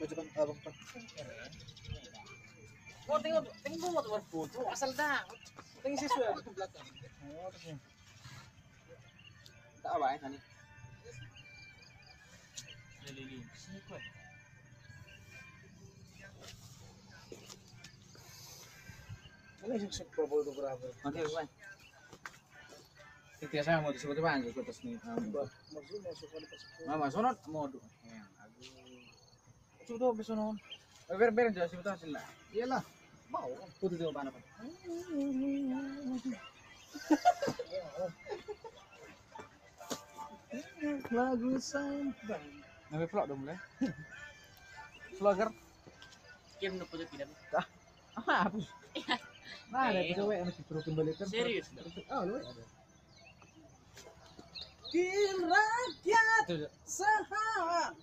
Coba abang. Oh, tengok mau tuh foto asal dah. Tengok sesuai di belakang. Oh, terus. Tak apa tadi. Lilin. Sikut. Ini sih foto berapa? Oke, Bang. Kita sama mau disebut apa aja atas nih. Masuk ke depan. Mama sonot mau tuh. Coba tuh besono. Ber jelas betul hasil lah. Iyalah. Mau foto tuh apa? Lagu sampai. Namanya vlog dong boleh. Vlogger. Kirim foto tidak. Ah, hapus. Nah, ada cewek yang disuruh kembalikan. Serius? Oh, lu ada. Rakyat sehat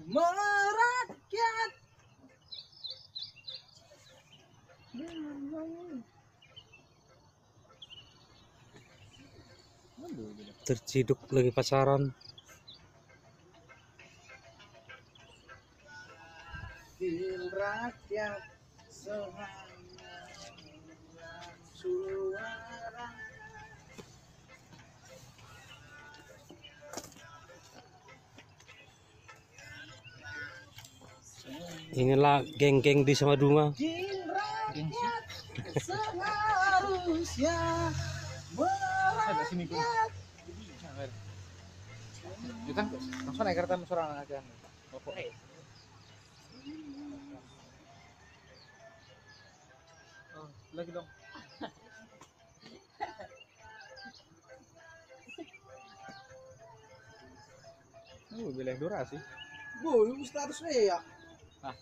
merakyat. Terciduk lagi pacaran. Rakyat sehat suara. Inilah geng-geng di Samadunga. Rakyat seharusnya merakyat. Kita langsung naik kereta seorang aja. Bapak. Oh, lagi dong. Bilang durasi. Bu, statusnya ya. Ah.